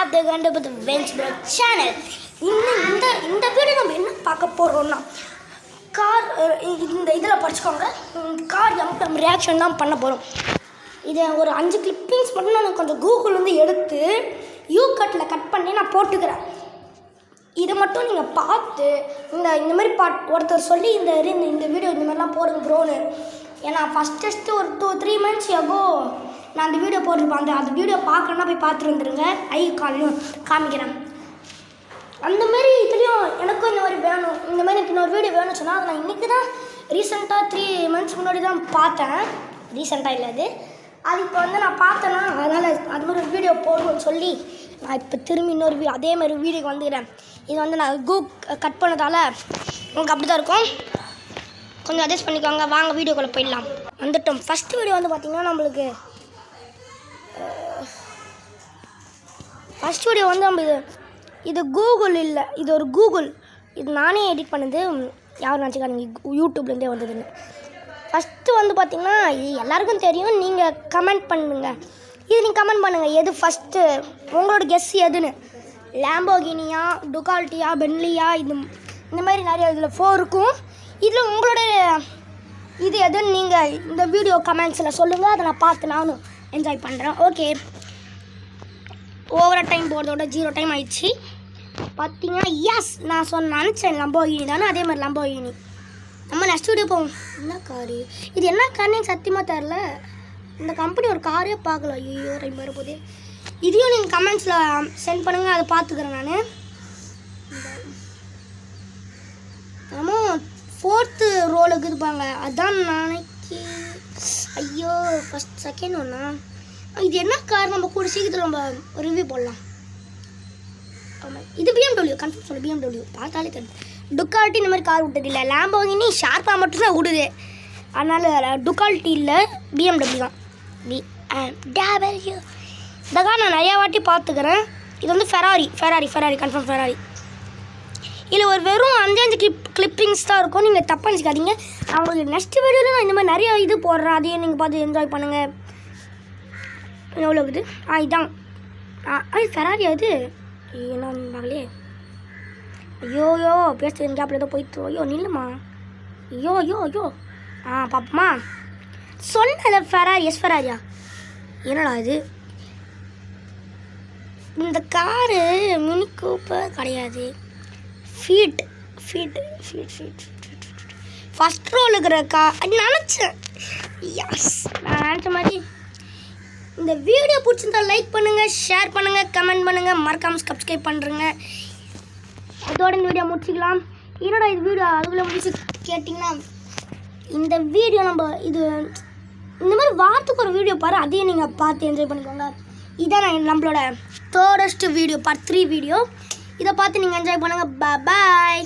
பார்த்து கண்டுபிடித்த வெஞ்ச் bro channel. இந்த வீடியோ நம்ம என்ன பார்க்க போகிறோம்னா கார் இந்த இதில் படிச்சுக்கோங்க. கார் எம்ப்ளம் ரியாக்ஷன் தான் பண்ண போகிறோம். இதை ஒரு 5 கிளிப்பிங்ஸ் மட்டும் நான் கொஞ்சம் கூகுள்லேருந்து எடுத்து யூகட்டில் கட் பண்ணி நான் போட்டுக்கிறேன். இதை மட்டும் நீங்கள் பார்த்து இந்த மாதிரி ஒருத்தர் சொல்லி இந்த வீடியோ இந்த மாதிரிலாம் போடுங்க ப்ரோன்னு. ஏன்னா ஃபஸ்ட்டு ஒரு 2-3 months ago நான் அந்த வீடியோ போட்டிருப்பேன். அந்த வீடியோ பார்க்கணுன்னா போய் பார்த்துட்டு வந்துடுங்க. காலையும் காமிக்கிறேன். அந்தமாரி இதுலேயும் எனக்கும் இந்த மாதிரி வேணும், இந்த மாதிரி எனக்கு இன்னொரு வீடியோ வேணும்னு சொன்னால் அதை நான் இன்றைக்கி தான் ரீசெண்டாக 3 months முன்னாடி தான் பார்த்தேன். ரீசெண்டாக இல்லை அது இப்போ நான் பார்த்தேன்னா அதனால் அது மாதிரி ஒரு வீடியோ போடுவோன்னு சொல்லி நான் இப்போ திரும்பி இன்னொரு அதே மாதிரி வீடியோக்கு வந்துக்கிறேன். இது நான் கட் பண்ணதால் உங்களுக்கு அப்படி தான் இருக்கும். கொஞ்சம் அட்ஜஸ்ட் பண்ணிக்கோங்க. வாங்க வீடியோக்குள்ளே போயிடலாம். வந்துட்டோம். ஃபஸ்ட்டு வீடியோ பார்த்திங்கன்னா நம்மளுக்கு ஃபஸ்ட் வீடியோ நம்ம இது கூகுள் இல்லை, இது ஒரு கூகுள். இது நானே எடிட் பண்ணது. யாரும் நினச்சிக்காதீங்க யூடியூப்லேருந்தே வந்ததுன்னு. ஃபஸ்ட்டு பார்த்திங்கன்னா இது எல்லாருக்கும் தெரியும். நீங்கள் கமெண்ட் பண்ணுங்கள். இது நீங்கள் கமெண்ட் பண்ணுங்கள் எது ஃபஸ்ட்டு உங்களோட கெஸ் எதுன்னு. லேம்போகினியா, டுகால்ட்டியா, பென்லியா, இந்த மாதிரி நிறைய இதில் 4 இருக்கும். இதில் உங்களோட இது எதுன்னு நீங்கள் இந்த வீடியோ கமெண்ட்ஸில் சொல்லுங்கள். அதை நான் பார்த்து நானும் என்ஜாய் பண்ணுறேன். ஓகே, ஓவராக டைம் போகிறதோட 0 time ஆயிடுச்சு. பார்த்தீங்கன்னா எஸ் நான் நினச்சேன் லம்போகினி தானே. அதே மாதிரி லம்போகினி. நம்ம நெக்ஸ்ட் வீடியோ போவோம். என்ன காரு இது, என்ன காருன்னு எனக்கு சத்தியமாக தெரில. இந்த கம்பெனி ஒரு காரே பார்க்கல. ஐயோ டைம் வரும்போதே. இதையும் நீங்கள் கமெண்ட்ஸில் சென்ட் பண்ணுங்கள். அதை பார்த்துக்கிறேன் நான். நம்ம 4th ரோலுக்கு இருப்பாங்க. அதான் நாளைக்கு. ஐயோ செகண்ட் ஒன்றா. இது என்ன கார் நம்ம கூட சீக்கிரத்தில் நம்ம ரிவ்யூ போடலாம். ஆமாம், இது BMW கன்ஃபார்ம் சொல்ல. BMW பார்த்தாலே தெரியும். டுக்கால்ட்டி இந்த மாதிரி கார் விட்டது இல்லை. லேம்போகினி ஷார்ப்பாக மட்டும்தான் விடுது. அதனால் டுக்கால்ட்டி இல்லை, BMW தான். BMW இந்த கார் நான் நிறையா வாட்டி பார்த்துக்கிறேன். இது ஃபெராரி கன்ஃபார்ம் ஃபெராரி. இதில் ஒரு வெறும் 5 கிளிப்பிங்ஸ் தான் இருக்கும். நீங்கள் தப்பாக நினச்சிக்காதீங்க. அவங்களுக்கு நெக்ஸ்ட் வீடியோவில் நான் இந்த மாதிரி நிறையா இது போடுறேன். அதையும் நீங்கள் பார்த்து என்ஜாய் பண்ணுங்கள். எவ்வளோ இது இதான் ஃபெராரி. அது என்ன மகளே. ஐயோயோ பேசுறது கேப்பில் ஏதோ போயிட்டு. ஐயோ நில்லுமா. ஐயோ பாப்பமா சொன்னத ஃபெராரி. ஃபெராரியா என்னடா இது. இந்த காரு மினி கூப்பர் கிடையாது. ஃபீட் ஃபஸ்ட் ரோல் இருக்கிற நினச்சேன். எஸ் நான் நினச்ச மாதிரி. இந்த வீடியோ பிடிச்சிருந்தா லைக் பண்ணுங்கள், ஷேர் பண்ணுங்கள், கமெண்ட் பண்ணுங்கள், மறக்காமல் சப்ஸ்கிரைப் பண்ணுறேங்க. அதோட இந்த வீடியோ முடிச்சிக்கலாம். என்னோட இது வீடியோ அதுக்குள்ளே முடிச்சு கேட்டிங்கன்னா இந்த வீடியோ நம்ம இந்த மாதிரி வாரத்துக்கு ஒரு வீடியோ பாரு. அதையும் நீங்கள் பார்த்து என்ஜாய் பண்ணிக்கோங்க. இதான் நம்மளோட 3rd வீடியோ, part 3 வீடியோ. இதை பார்த்து நீங்கள் என்ஜாய் பண்ணுங்கள். பாய்.